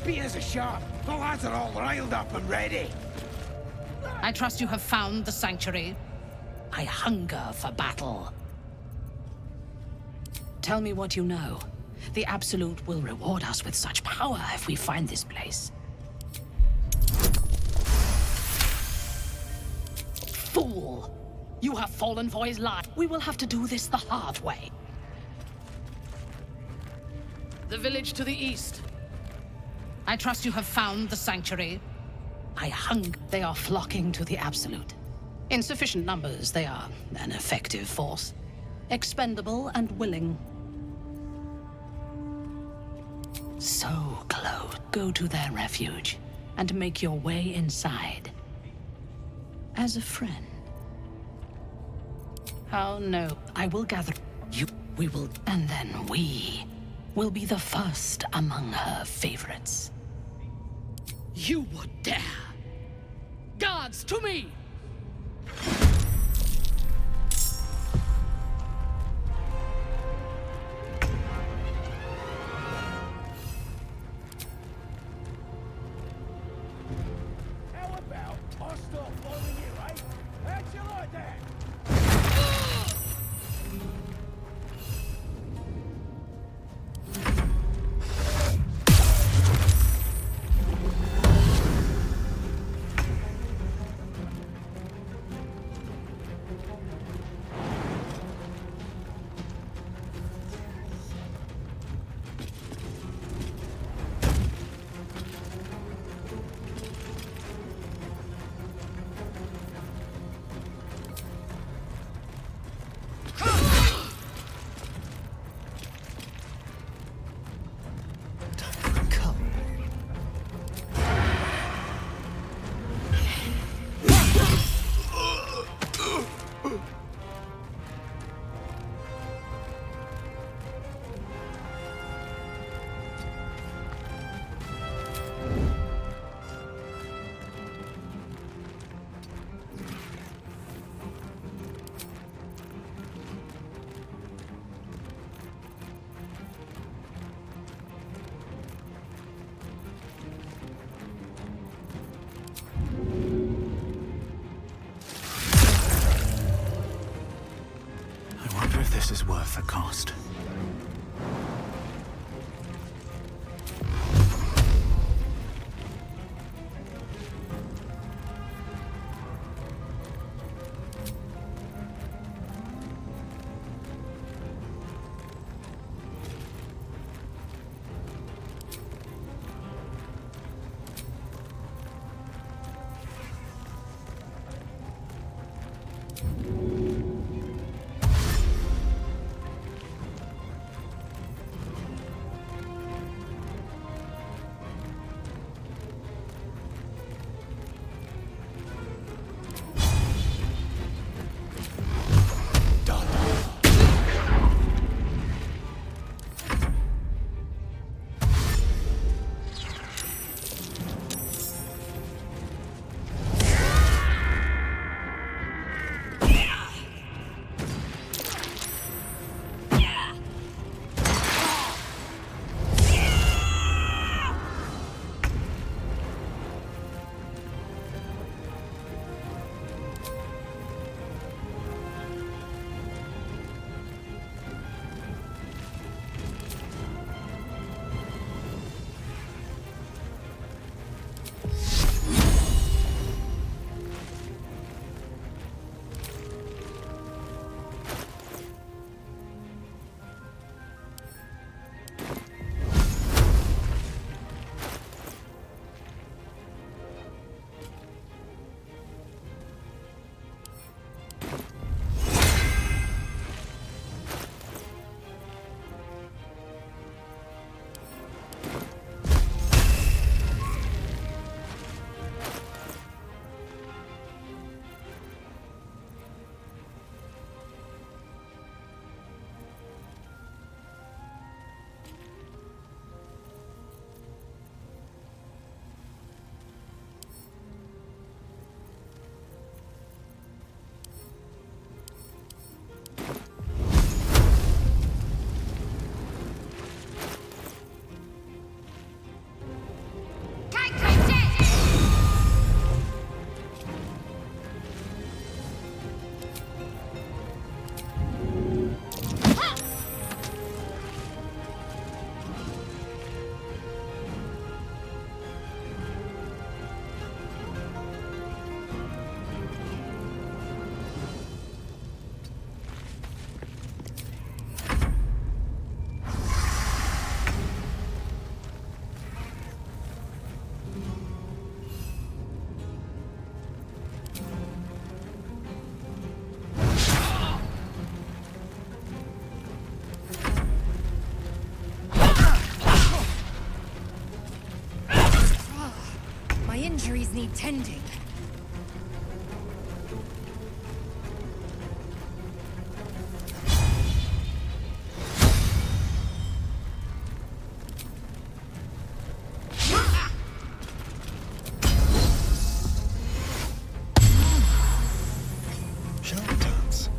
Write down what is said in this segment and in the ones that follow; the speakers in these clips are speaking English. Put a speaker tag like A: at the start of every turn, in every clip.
A: Spears are sharp. The lads are all riled up and ready.
B: I trust you have found the sanctuary. I hunger for battle. Tell me what you know. The Absolute will reward us with such power if we find this place. Fool! You have fallen for his lie. We will have to do this the hard way. The village to the east. I trust you have found the sanctuary. I hunger. They are flocking to the Absolute. In sufficient numbers, they are an effective force. Expendable and willing. So close. Go to their refuge and make your way inside. As a friend. How no. I will gather you. We will. And then we will be the first among her favorites. You would dare! Guards, to me!
A: How about I stop following you, eh? How'd you like that?
C: This is worth the cost.
D: injuries need tending.
C: Shall we dance?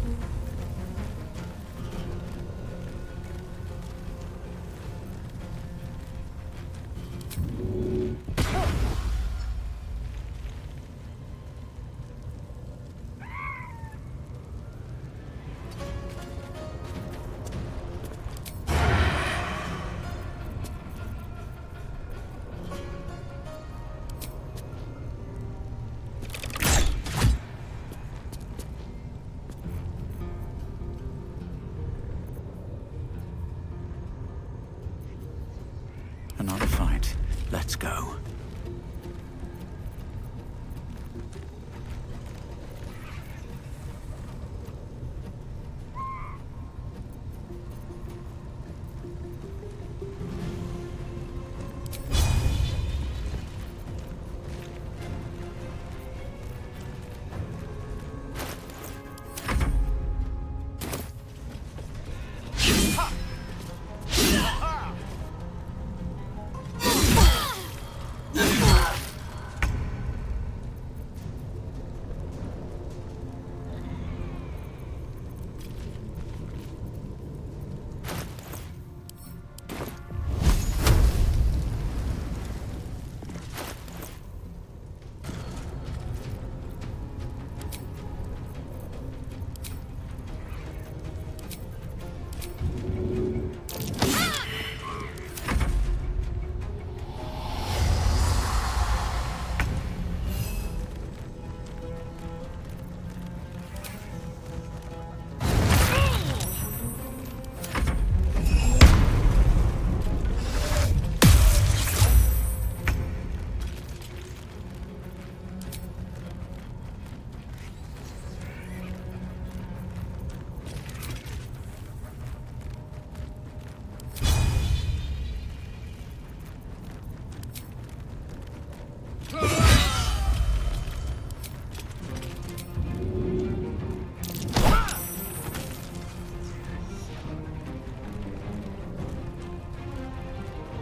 C: Another fight. Let's go.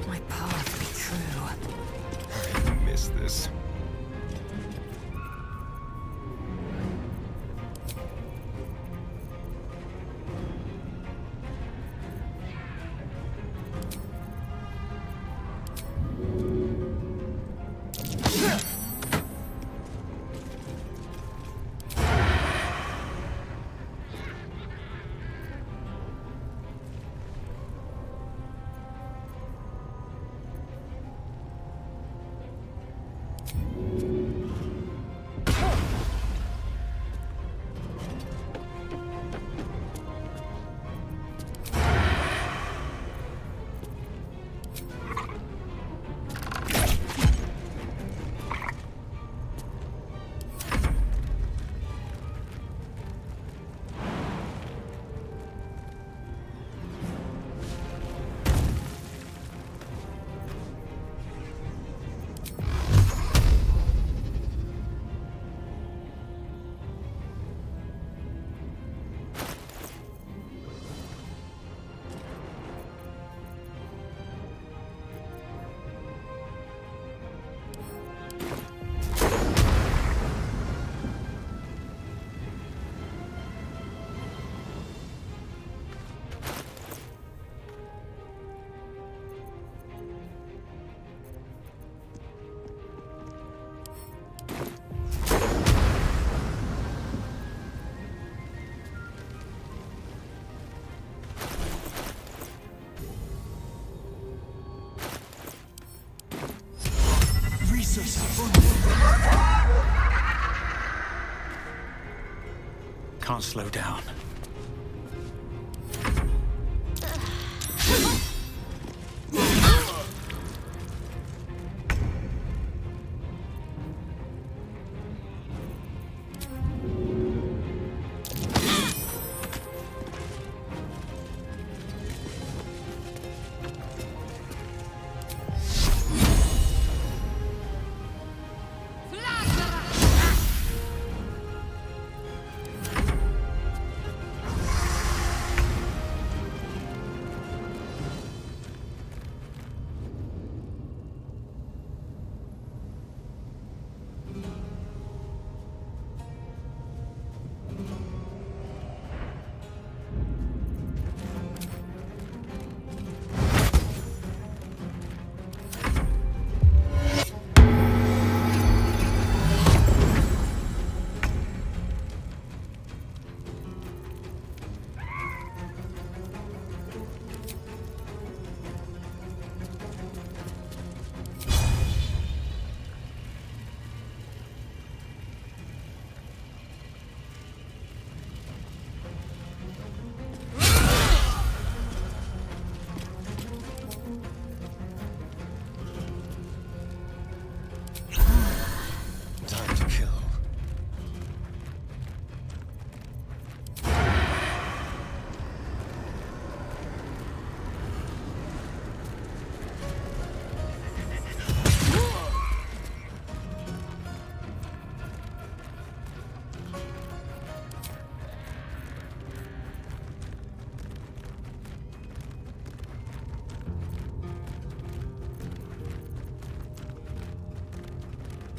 D: My path be true.
C: I miss this. Can't slow down.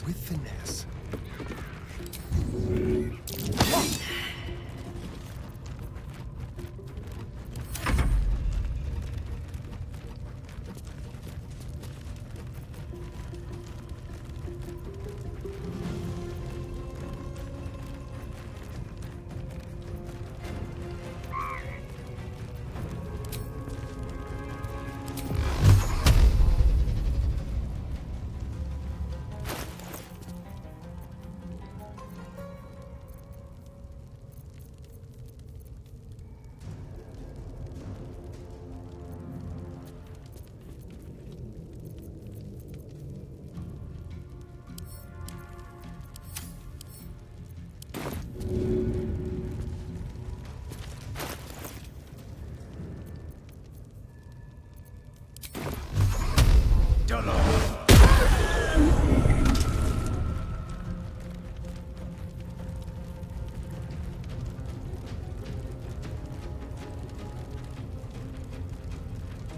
E: with finesse.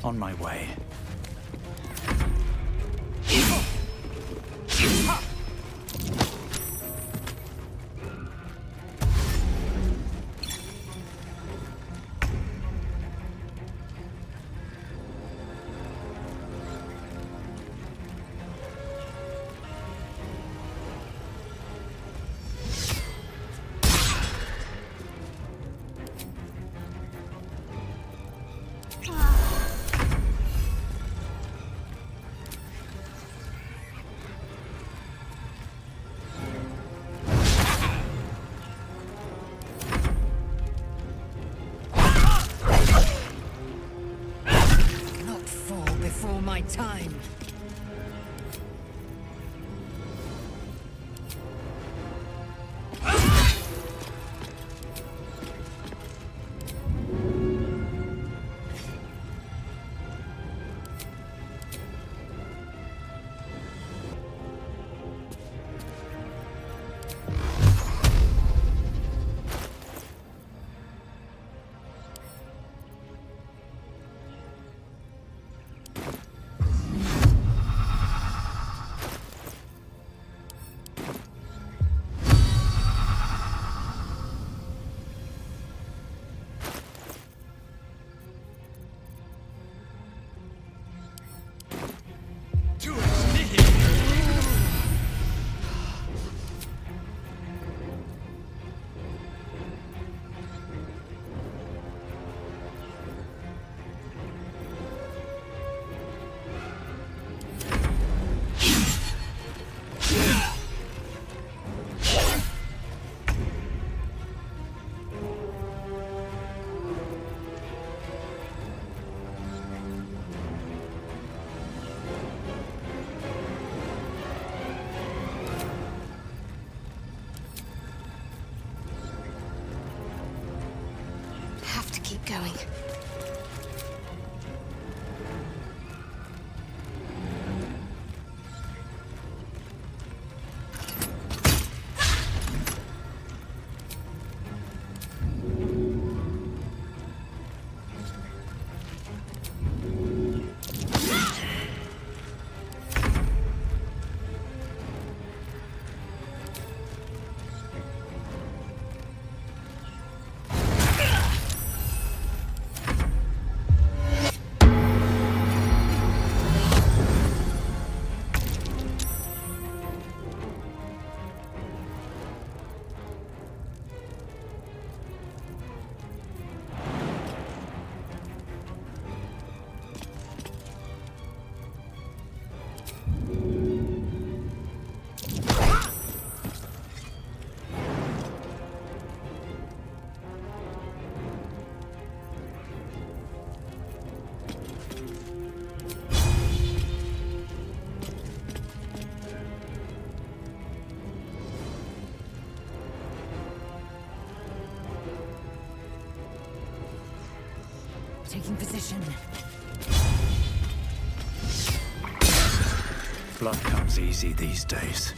C: On my way.
D: Not fall before my time. Have to keep going. Taking position.
C: Blood comes easy these days.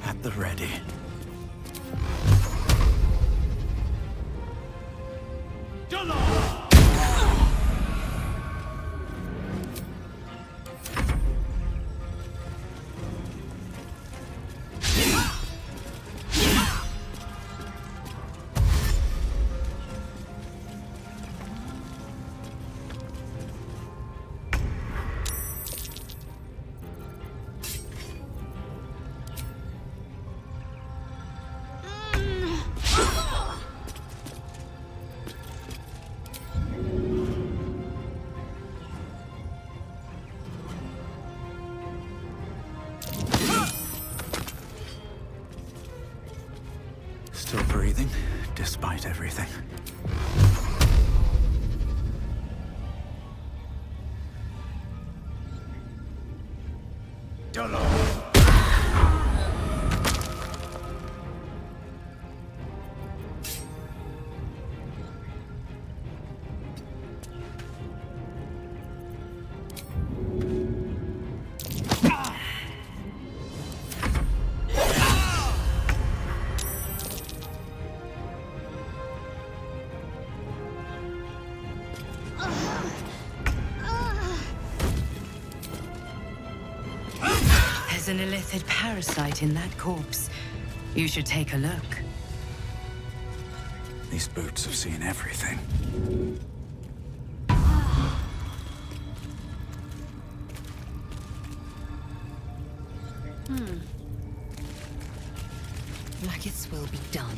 C: At the ready. Still breathing, despite everything.
D: There's an illithid parasite in that corpse. You should take a look.
C: These boots have seen everything.
D: Like its will be done.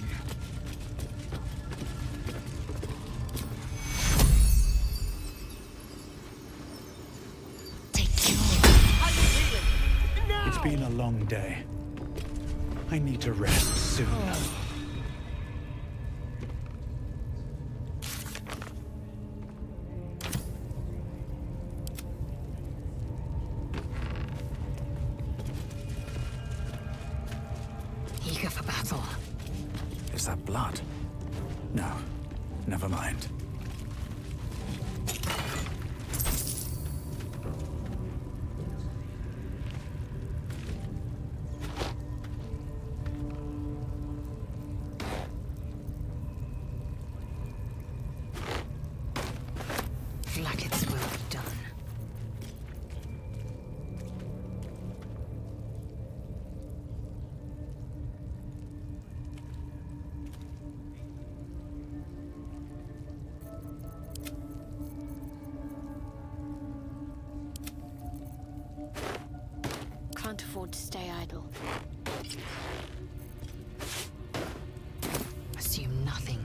C: It's been a long day. I need to rest soon.
D: Eager for battle.
C: Is that blood? No. Never mind.
D: Like its will be done.
E: Can't afford to stay idle.
D: Assume nothing.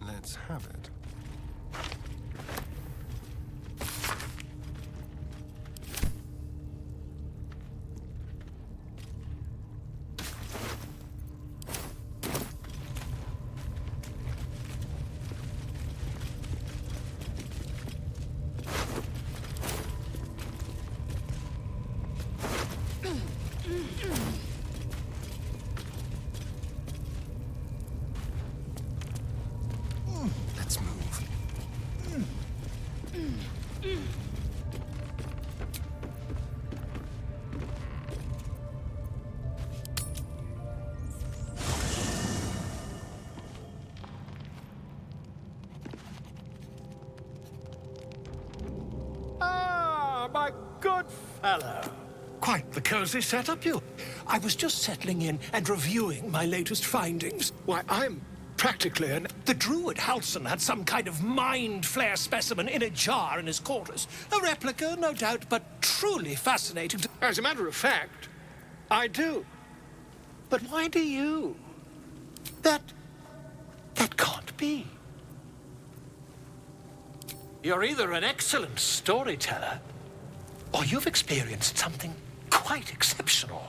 F: Let's have it. Let's move.
A: Ah, my good fellow. Quite the cozy setup, you. I was just settling in and reviewing my latest findings. Why, I'm practically an... The druid Halson had some kind of mind flare specimen in a jar in his quarters. A replica, no doubt, but truly fascinating. As a matter of fact, I do. But why do you? That can't be. You're either an excellent storyteller, or you've experienced something quite exceptional.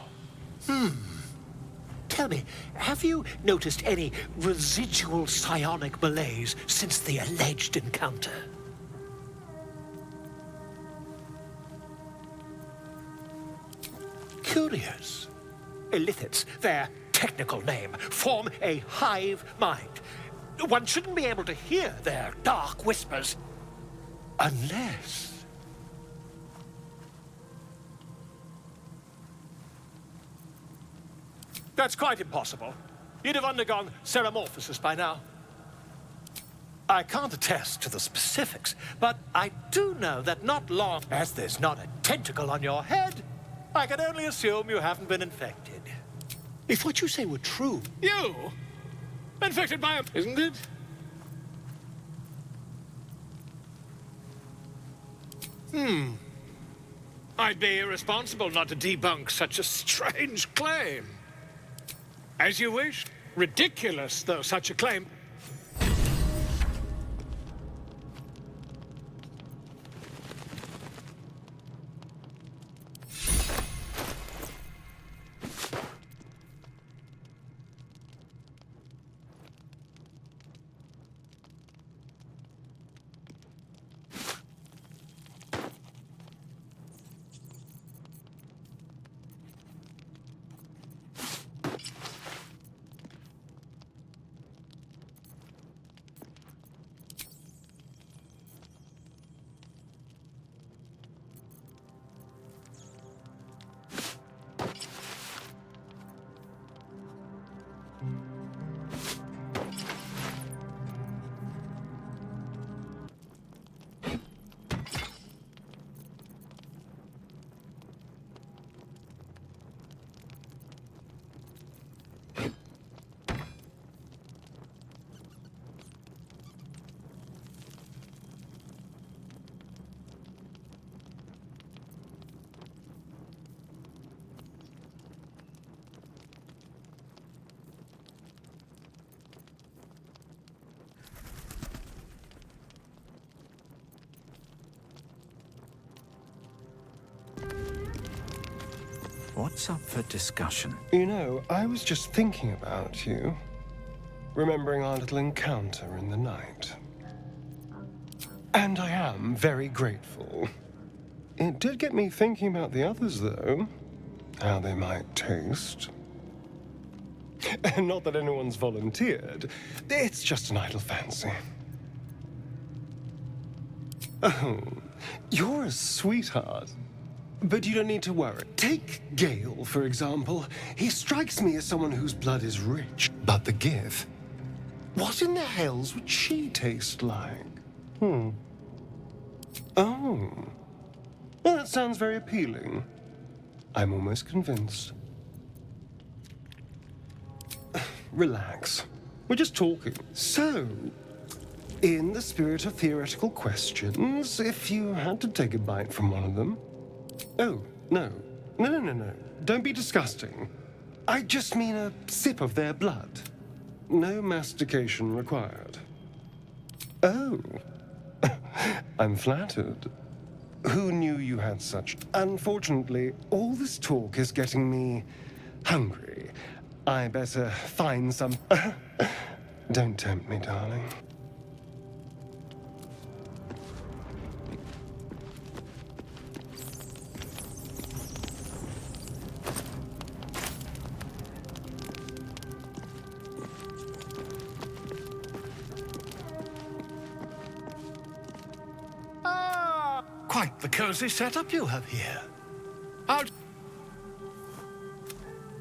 A: Tell me, have you noticed any residual psionic malaise since the alleged encounter? Curious. Illithids, their technical name, form a hive mind. One shouldn't be able to hear their dark whispers unless... That's quite impossible. You'd have undergone ceramorphosis by now. I can't attest to the specifics, but I do know that not long as there's not a tentacle on your head, I can only assume you haven't been infected. If what you say were true... You? Infected by a... Isn't it? I'd be irresponsible not to debunk such a strange claim. As you wish. Ridiculous, though, such a claim.
C: What's up for discussion?
F: You know, I was just thinking about you, remembering our little encounter in the night. And I am very grateful. It did get me thinking about the others, though. How they might taste. Not that anyone's volunteered. It's just an idle fancy. Oh, you're a sweetheart. But you don't need to worry. Take Gale, for example. He strikes me as someone whose blood is rich. But the Gith? What in the hells would she taste like? Oh. Well, that sounds very appealing. I'm almost convinced. Relax. We're just talking. So, in the spirit of theoretical questions, if you had to take a bite from one of them... Oh, no. No. Don't be disgusting. I just mean a sip of their blood. No mastication required. Oh. I'm flattered. Who knew you had such... Unfortunately, all this talk is getting me hungry. I better find some... Don't tempt me, darling.
A: the cozy setup you have here. I'll...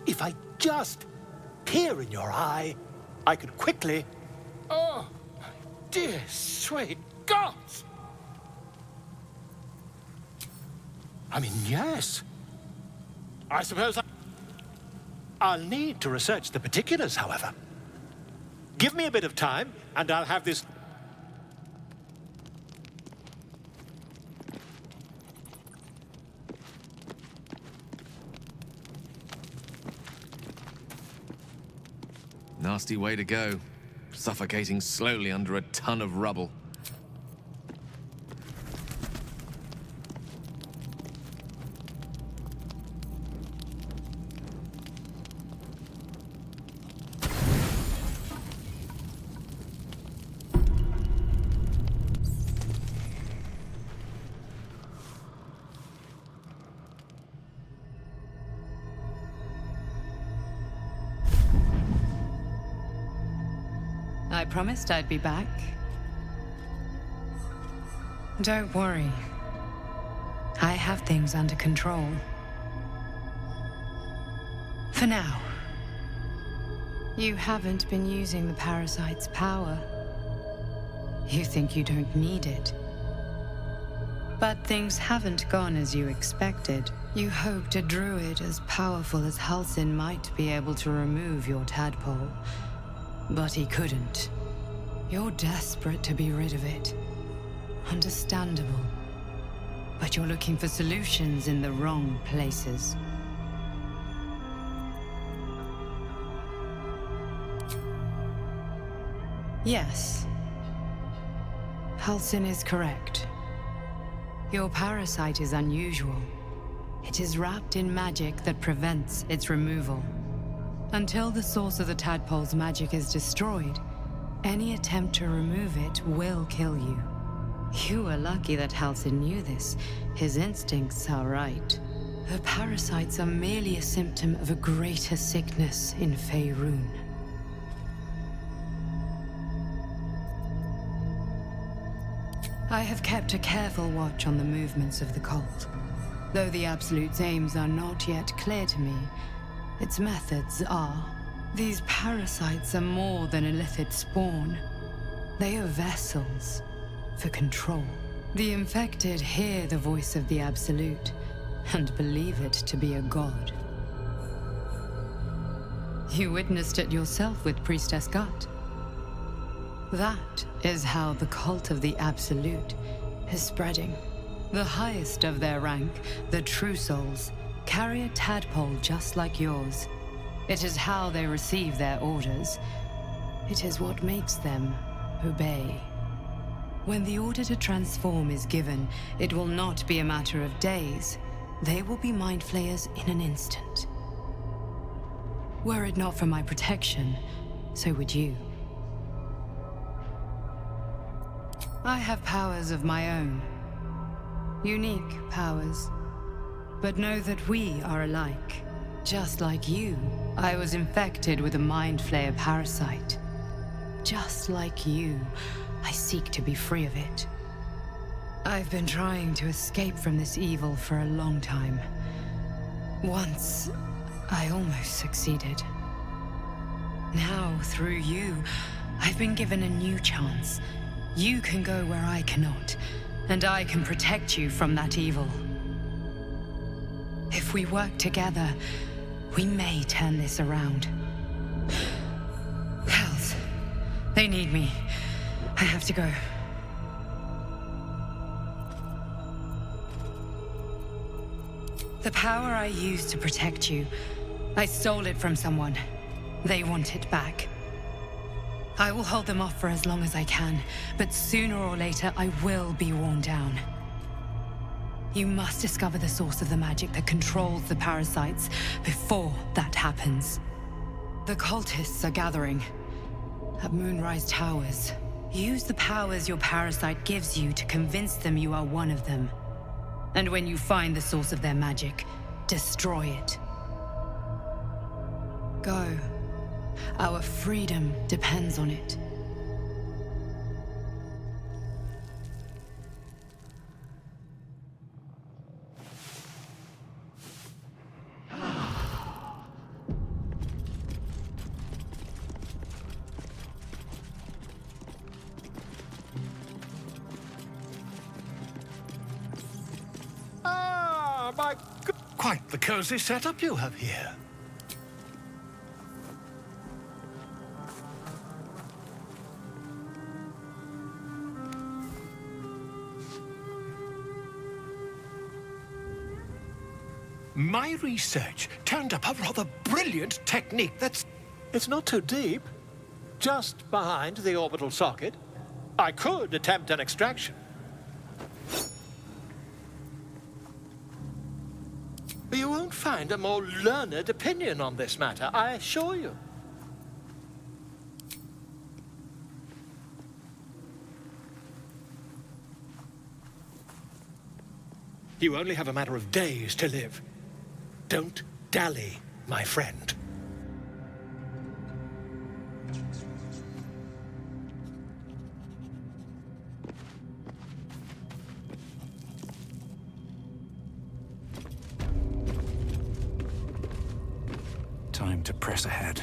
A: If I just peer in your eye, I could quickly... Oh, my dear sweet gods! I mean, yes. I suppose I'll need to research the particulars, however. Give me a bit of time, and I'll have this...
G: Nasty way to go. Suffocating slowly under a ton of rubble.
D: I promised I'd be back. Don't worry. I have things under control. For now. You haven't been using the parasite's power. You think you don't need it. But things haven't gone as you expected. You hoped a druid as powerful as Halsin might be able to remove your tadpole. But he couldn't. You're desperate to be rid of it. Understandable. But you're looking for solutions in the wrong places. Yes. Halsin is correct. Your parasite is unusual. It is wrapped in magic that prevents its removal. Until the source of the tadpole's magic is destroyed, any attempt to remove it will kill you. You were lucky that Halsin knew this. His instincts are right. The parasites are merely a symptom of a greater sickness in Faerun. I have kept a careful watch on the movements of the cult. Though the Absolute's aims are not yet clear to me, its methods are. These parasites are more than a illithid spawn. They are vessels for control. The infected hear the voice of the Absolute and believe it to be a god. You witnessed it yourself with Priestess Gut. That is how the cult of the Absolute is spreading. The highest of their rank, the True Souls, carry a tadpole just like yours. It is how they receive their orders. It is what makes them obey. When the order to transform is given, it will not be a matter of days. They will be mind flayers in an instant. Were it not for my protection, so would you. I have powers of my own. Unique powers. But know that we are alike. Just like you, I was infected with a Mind Flayer parasite. Just like you, I seek to be free of it. I've been trying to escape from this evil for a long time. Once, I almost succeeded. Now, through you, I've been given a new chance. You can go where I cannot, and I can protect you from that evil. If we work together, we may turn this around. Hells, they need me. I have to go. The power I used to protect you, I stole it from someone. They want it back. I will hold them off for as long as I can, but sooner or later I will be worn down. You must discover the source of the magic that controls the parasites before that happens. The cultists are gathering at Moonrise Towers. Use the powers your parasite gives you to convince them you are one of them. And when you find the source of their magic, destroy it. Go. Our freedom depends on it.
A: Quite the cozy setup you have here. My research turned up a rather brilliant technique it's not too deep. Just behind the orbital socket. I could attempt an extraction. You won't find a more learned opinion on this matter, I assure you. You only have a matter of days to live. Don't dally, my friend.
C: Time to press ahead.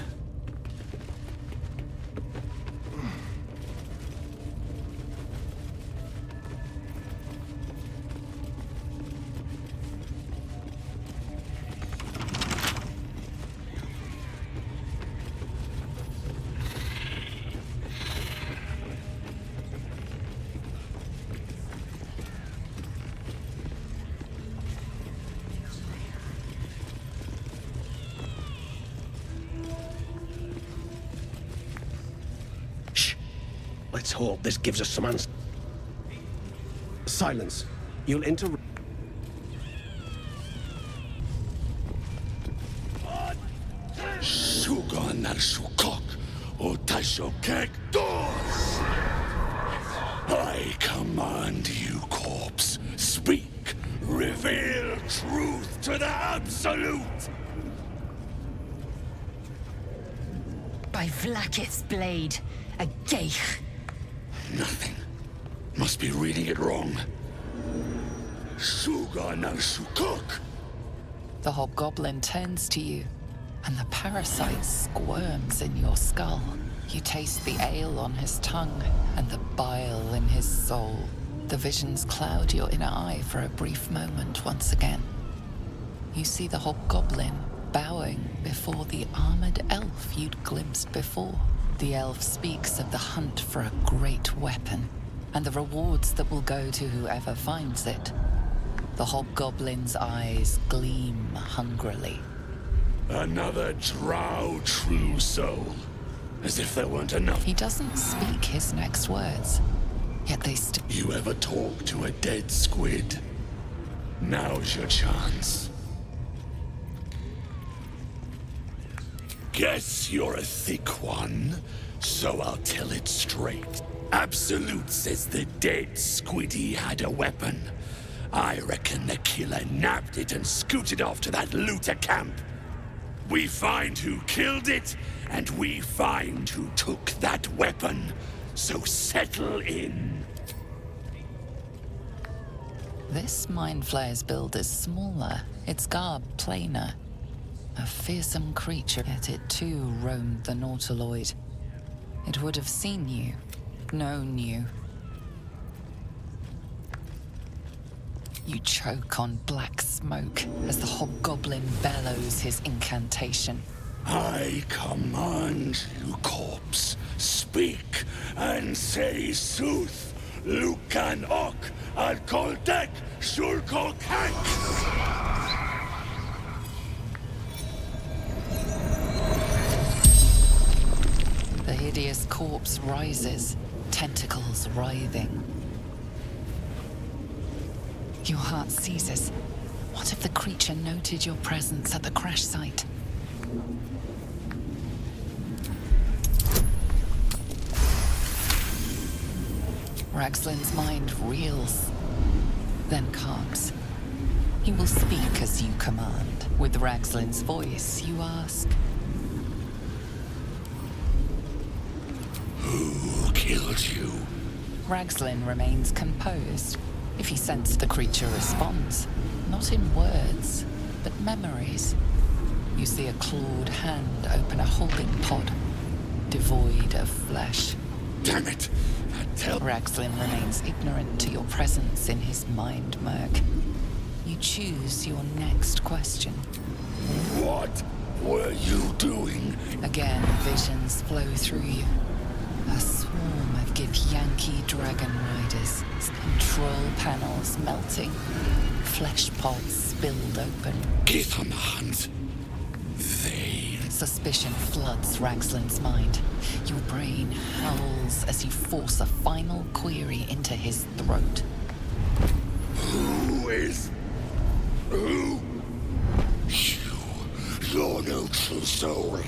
F: Let's hope this gives us some answers. Silence. You'll interrupt.
H: Shugan al Shukok, Otashokek doors. I command you, corpse. Speak. Reveal truth to the absolute.
I: By Vlaakith's blade, a geich.
H: Nothing. Must be reading it wrong. Shugan al Shukok.
J: The hobgoblin turns to you, and the parasite squirms in your skull. You taste the ale on his tongue and the bile in his soul. The visions cloud your inner eye for a brief moment once again. You see the hobgoblin bowing before the armored elf you'd glimpsed before. The elf speaks of the hunt for a great weapon and the rewards that will go to whoever finds it. The hobgoblin's eyes gleam hungrily.
H: Another drow true soul. As if there weren't enough.
J: He doesn't speak his next words, yet they still.
H: You ever talk to a dead squid? Now's your chance. Guess you're a thick one, so I'll tell it straight. Absolute says the dead squiddy had a weapon. I reckon the killer nabbed it and scooted off to that looter camp. We find who killed it, and we find who took that weapon. So settle in.
J: This mind flayer's build is smaller, its garb plainer. A fearsome creature, yet it too roamed the Nautiloid. It would have seen you, known you. You choke on black smoke as the hobgoblin bellows his incantation.
H: I command you, corpse. Speak and say sooth. Lucan ok al koldek shulkok hank.
J: The hideous corpse rises, tentacles writhing. Your heart seizes. What if the creature noted your presence at the crash site? Ragslin's mind reels, then calms. He will speak as you command. With Ragslin's voice, you ask,
H: Who killed you?
J: Ragslin remains composed. If he sensed the creature responds, not in words, but memories. You see a clawed hand open a holding pod, devoid of flesh.
H: Damn it!
J: Ragslin remains ignorant to your presence in his mind murk. You choose your next question.
H: What were you doing?
J: Again, visions flow through you. A swarm of Githyanki dragon riders. Control panels melting. Flesh pods spilled open.
H: Get on the hunt. They...
J: Suspicion floods Ragsland's mind. Your brain howls as you force a final query into his throat.
H: Who is... Who? You're no true soul.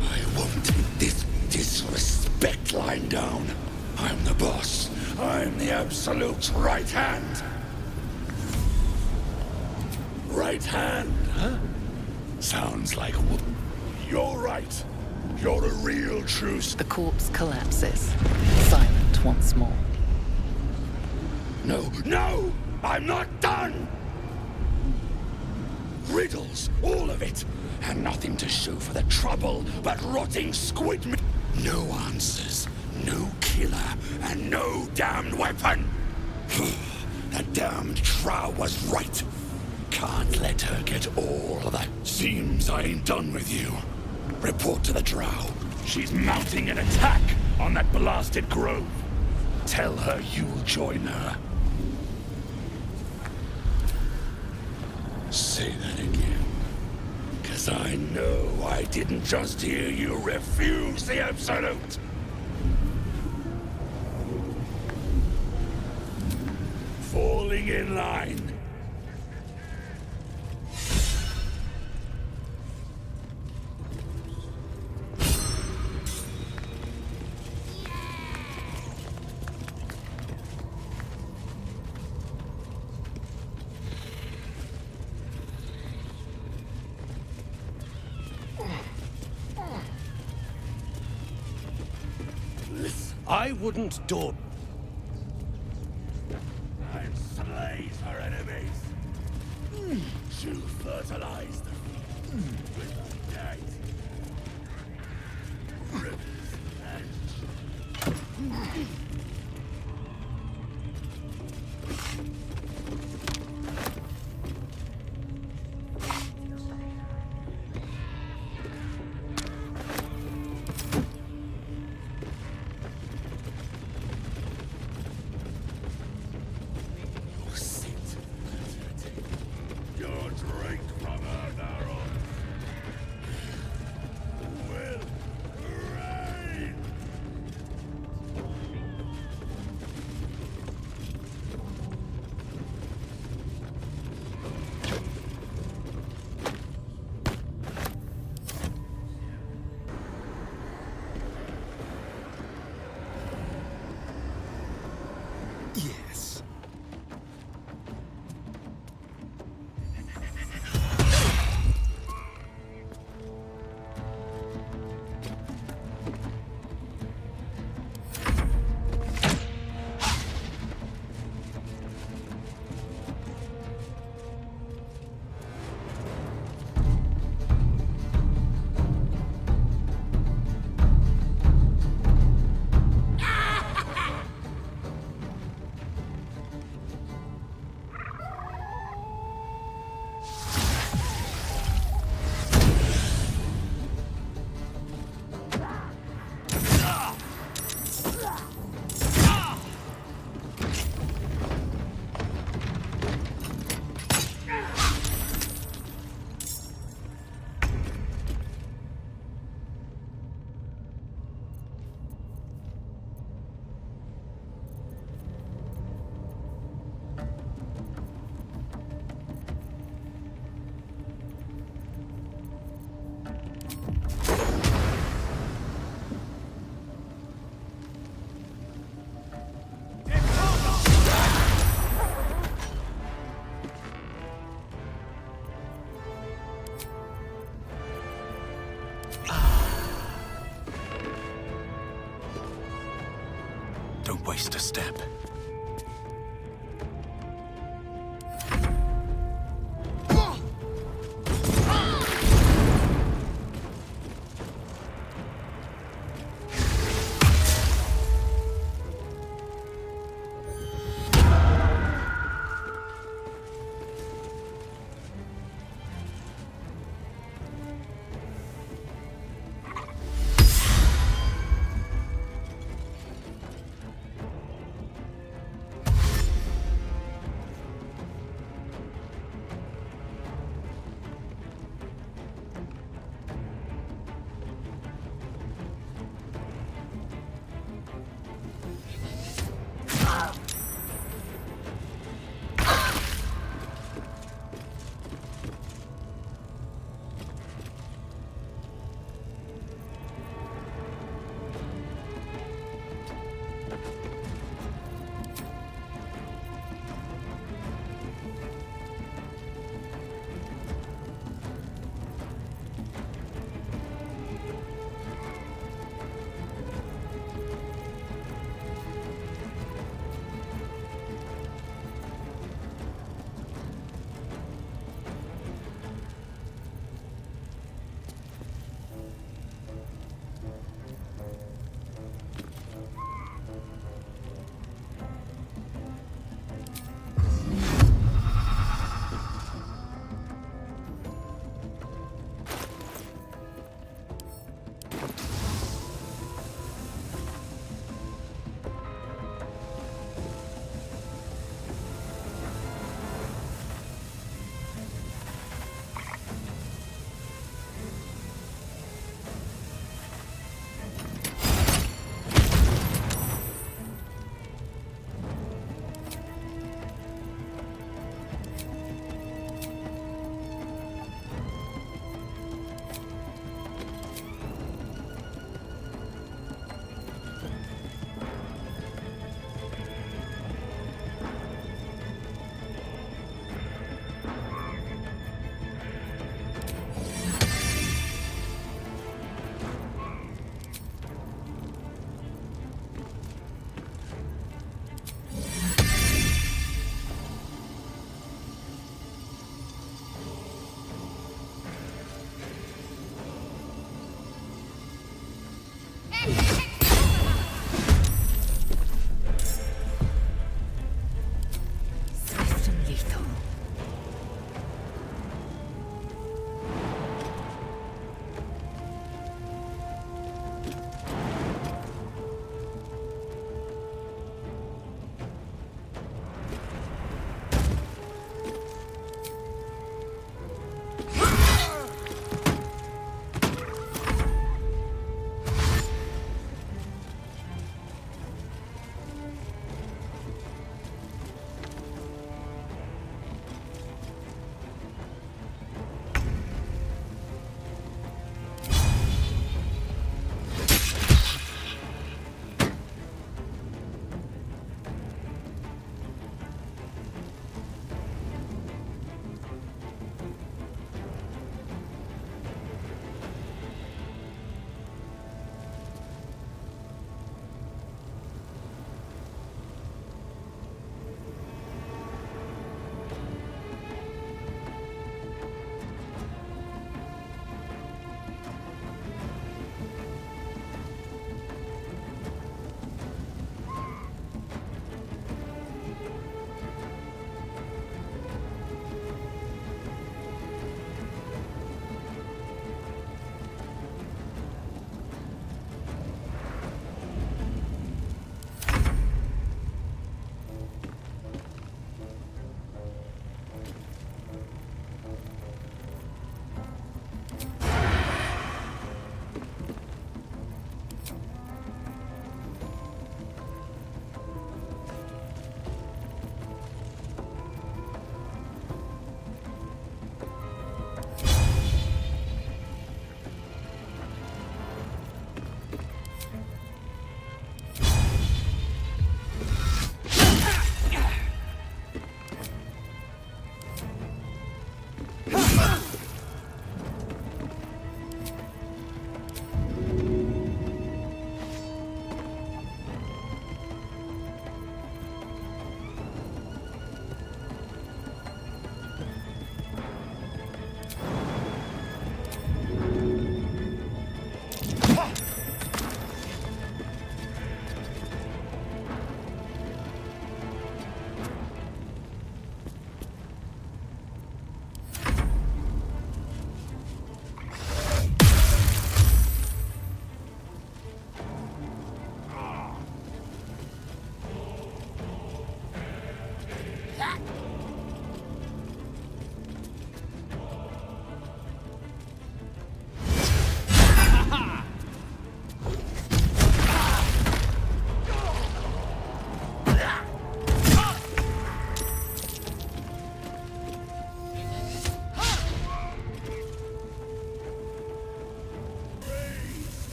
H: I won't take this disrespect lying down. I'm the boss. I'm the absolute right hand. Right hand, huh? Sounds like you're right. You're a real truce.
J: The corpse collapses, silent once more.
H: No, no! I'm not done! Riddles, all of it, and nothing to show for the trouble but rotting squid meat. No answers, no killer, and no damned weapon. That damned Trow was right. Can't let her get all of that. Seems I ain't done with you. Report to the Drow. She's mounting an attack on that blasted grove. Tell her you'll join her. Say that again. 'Cause I know I didn't just hear you refuse the Absolute. Falling in line.
A: I wouldn't do...
H: And slays her enemies. She'll fertilize them with death.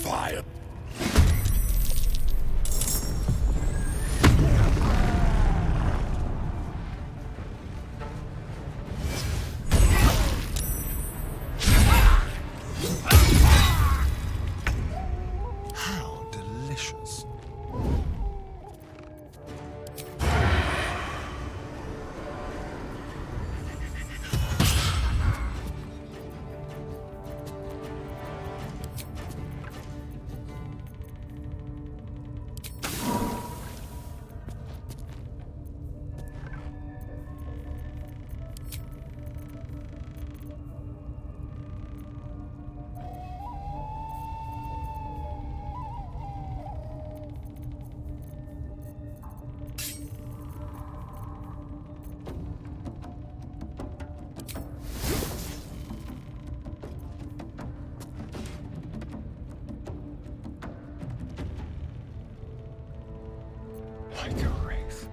H: Fire.
F: How delicious. Like a wraith.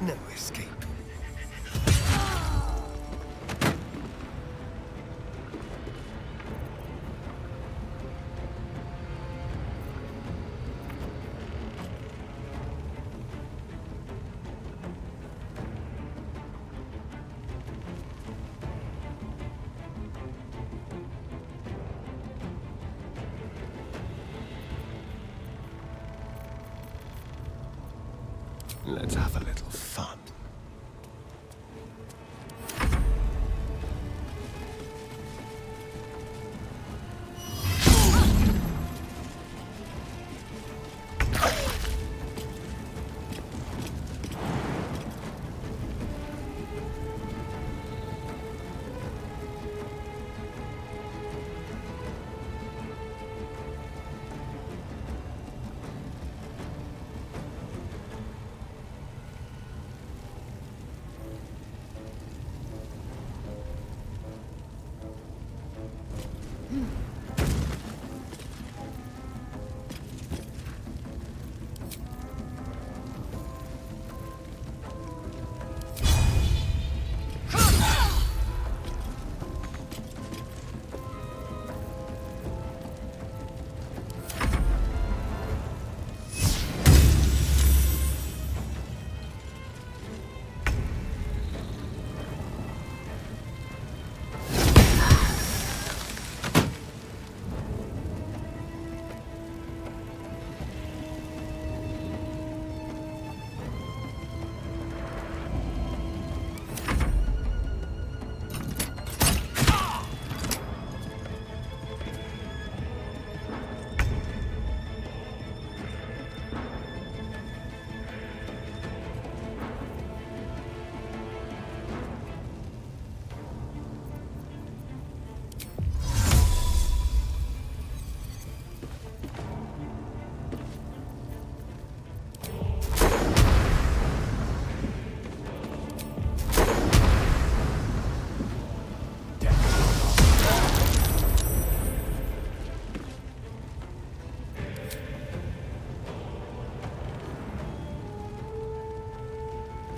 F: No escape. Let's have a little fun.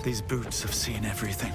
C: These boots have seen everything.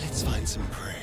A: Let's find some prey.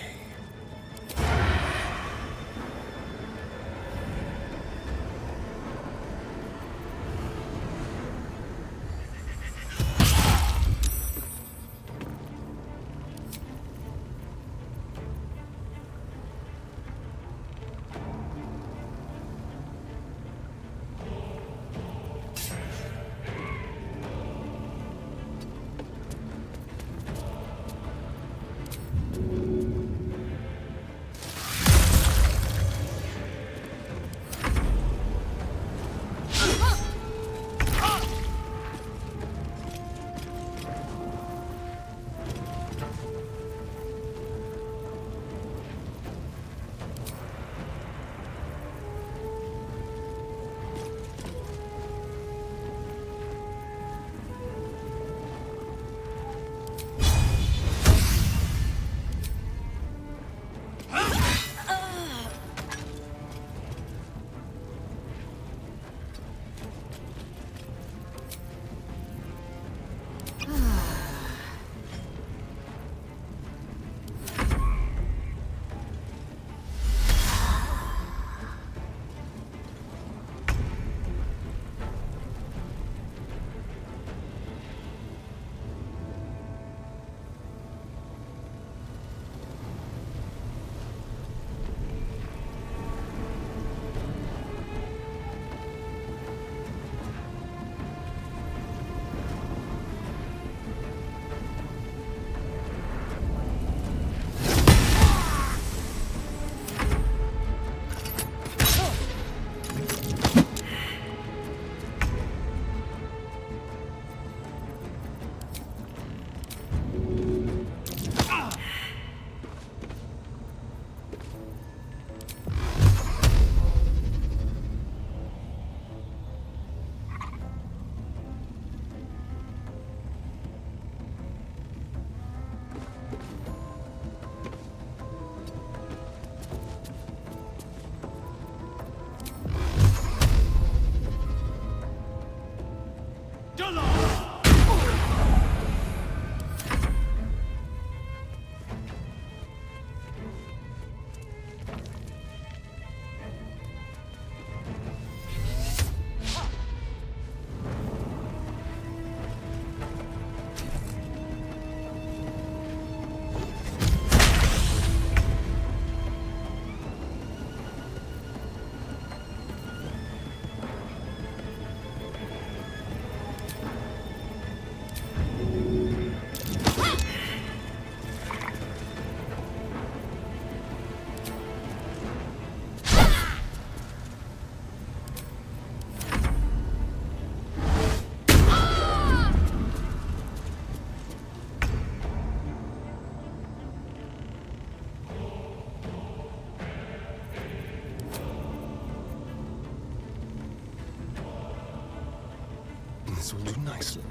F: nicely.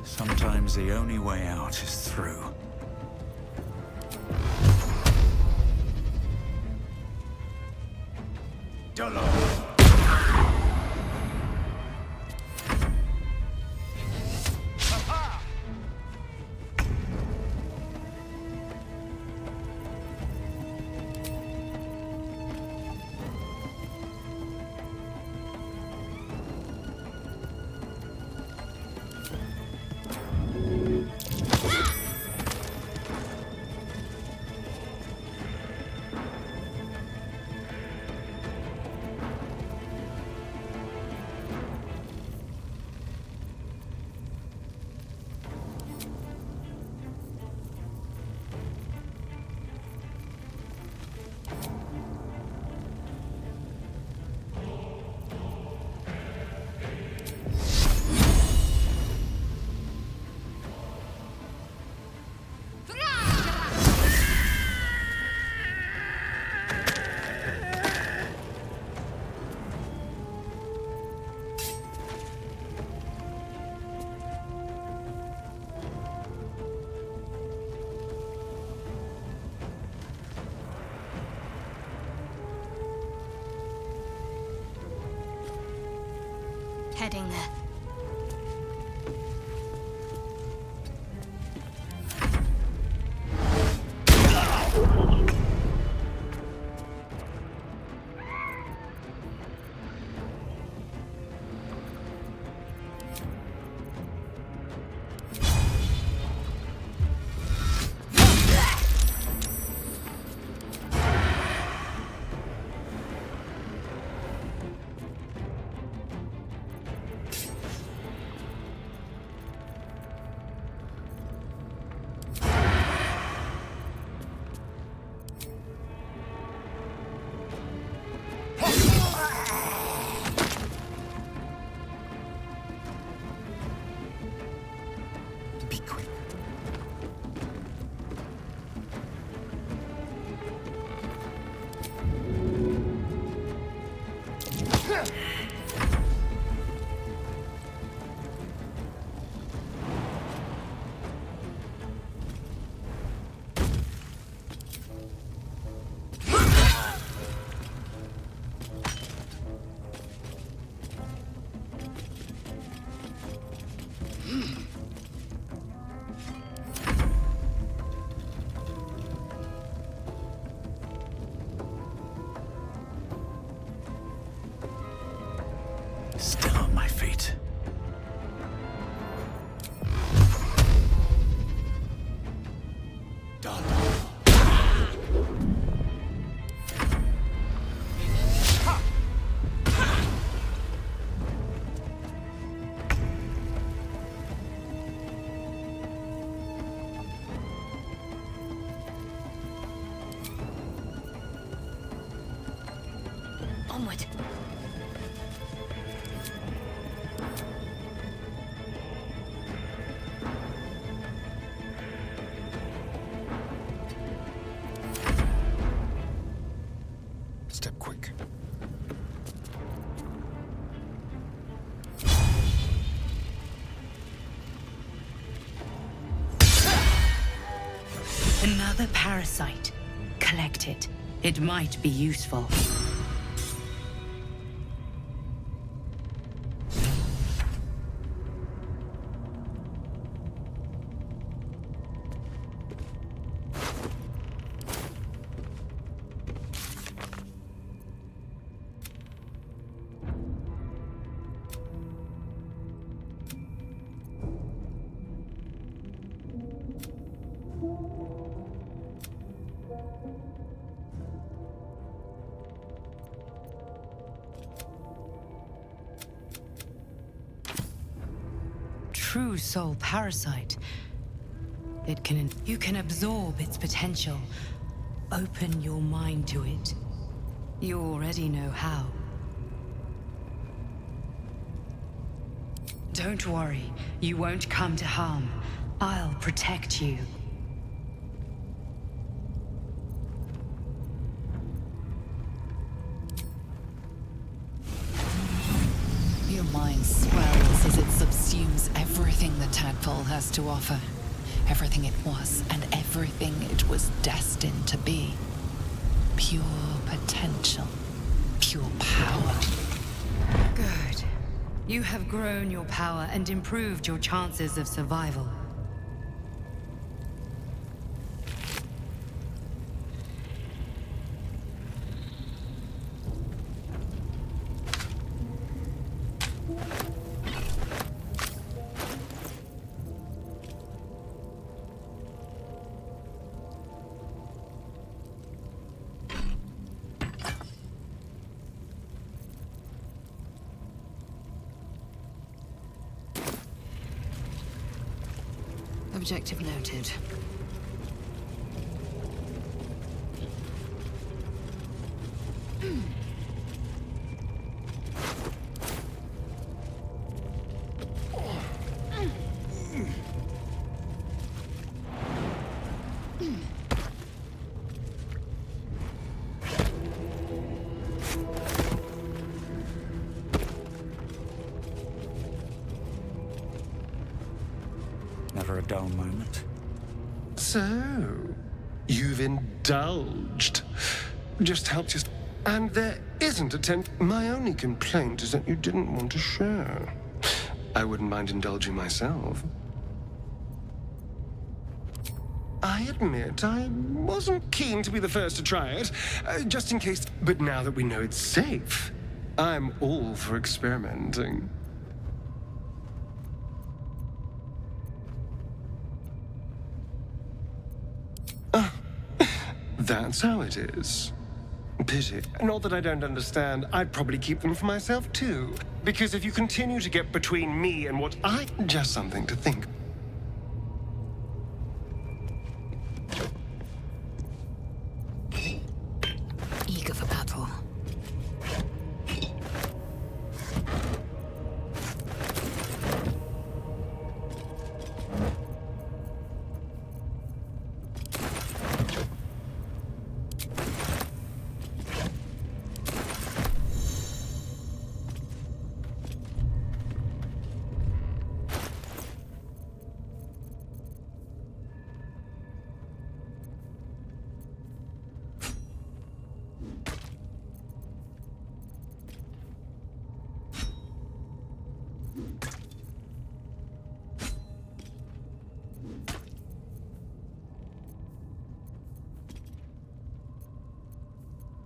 C: Sometimes the only way out is through.
E: Heading there.
C: Still on my feet.
E: Onward.
F: Step quick.
D: Another parasite. Collect it. It might be useful. True soul parasite. You can absorb its potential. Open your mind to it. You already know how. Don't worry, you won't come to harm. I'll protect you.
J: Your mind swells as it subsumes everything the tadpole has to offer. Everything it was and everything it was destined to be. Pure potential. Pure power.
D: Good. You have grown your power and improved your chances of survival. Objective noted.
C: Never a dull moment.
F: So, you've indulged. Just helped you. And there isn't a tenth. My only complaint is that you didn't want to share. I wouldn't mind indulging myself. I admit I wasn't keen to be the first to try it, just in case. But now that we know it's safe, I'm all for experimenting. That's how it is. Pity. Not that I don't understand. I'd probably keep them for myself, too. Because if you continue to get between me and what I... Just something to think.
I: Eager for battle.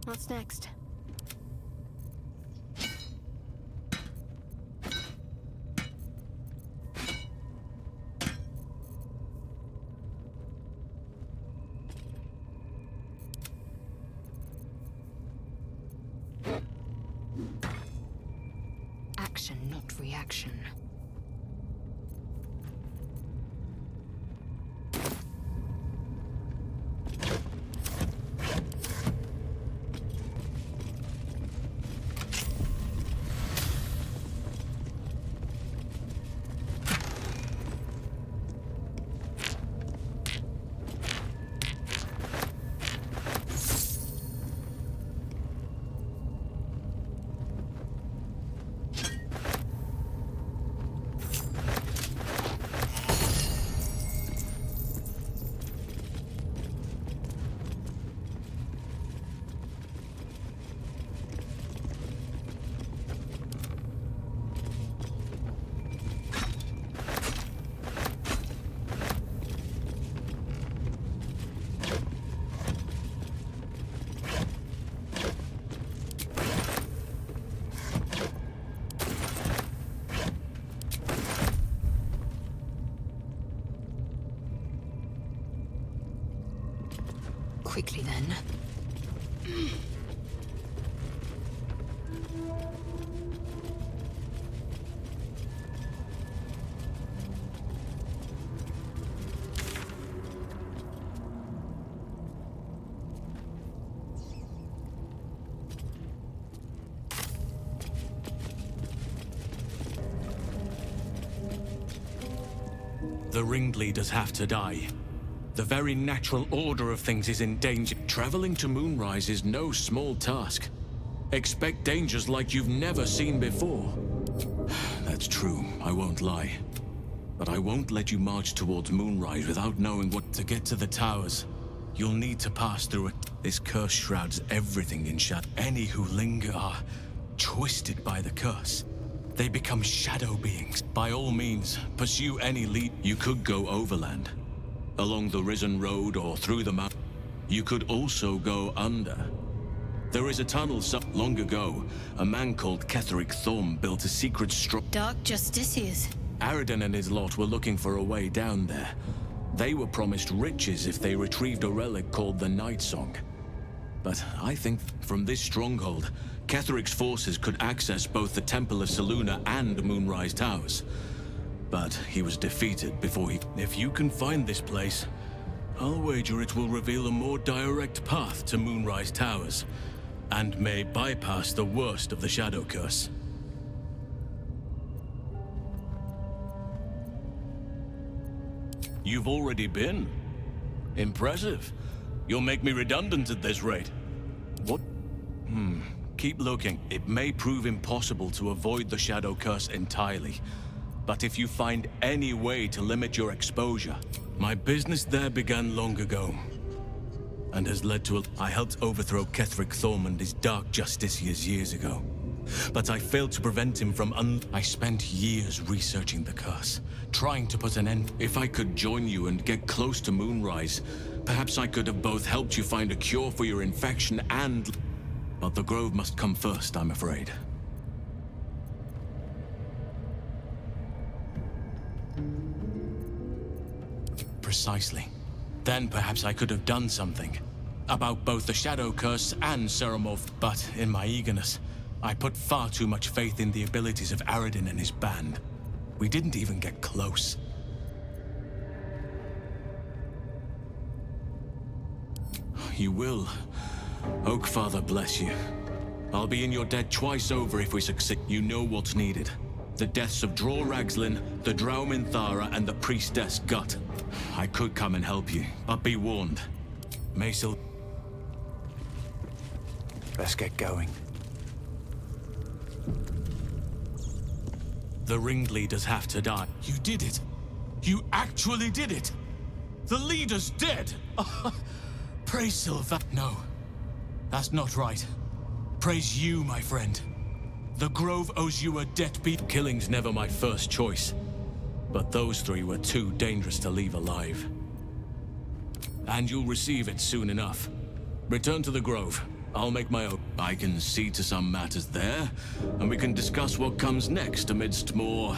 E: What's next?
I: Action, not reaction. Quickly then.
K: The ringleaders have to die. The very natural order of things is in danger. Traveling to Moonrise is no small task. Expect dangers like you've never seen before. That's true, I won't lie. But I won't let you march towards Moonrise without knowing what to get to the towers. You'll need to pass through it. This curse shrouds everything in shadow. Any who linger are twisted by the curse. They become shadow beings. By all means, pursue any lead. You could go overland, along the Risen Road or through the mountain. You could also go under. There is a tunnel long ago. A man called Ketheric Thorm built a secret
E: Dark Justiciars.
K: Aridin and his lot were looking for a way down there. They were promised riches if they retrieved a relic called the Night Song. But I think from this stronghold, Ketheric's forces could access both the Temple of Selûne and Moonrise Towers. But he was defeated before he... If you can find this place, I'll wager it will reveal a more direct path to Moonrise Towers, and may bypass the worst of the Shadow Curse. You've already been? Impressive. You'll make me redundant at this rate. What? Keep looking. It may prove impossible to avoid the Shadow Curse entirely. But if you find any way to limit your exposure... My business there began long ago, and has led to I helped overthrow Ketheric Thorm and his Dark Justiciars years ago. But I failed to prevent him from I spent years researching the curse, trying to put an end... If I could join you and get close to Moonrise, perhaps I could have both helped you find a cure for your infection and... But the Grove must come first, I'm afraid. Precisely. Then perhaps I could have done something. About both the Shadow Curse and Ceremorph, but in my eagerness, I put far too much faith in the abilities of Aridin and his band. We didn't even get close. You will. Oakfather bless you. I'll be in your debt twice over if we succeed. You know what's needed. The deaths of Dror Ragzlin, the Draumin Thara, and the Priestess Gut. I could come and help you, but be warned. Mason.
C: Let's get going.
K: The ringleaders have to die. You did it. You actually did it. The leader's dead. Praise Sylva. No, that's not right. Praise you, my friend. The Grove owes you a debt. Killing's never my first choice. But those three were too dangerous to leave alive. And you'll receive it soon enough. Return to the Grove. I'll make my own. I can see to some matters there, and we can discuss what comes next amidst more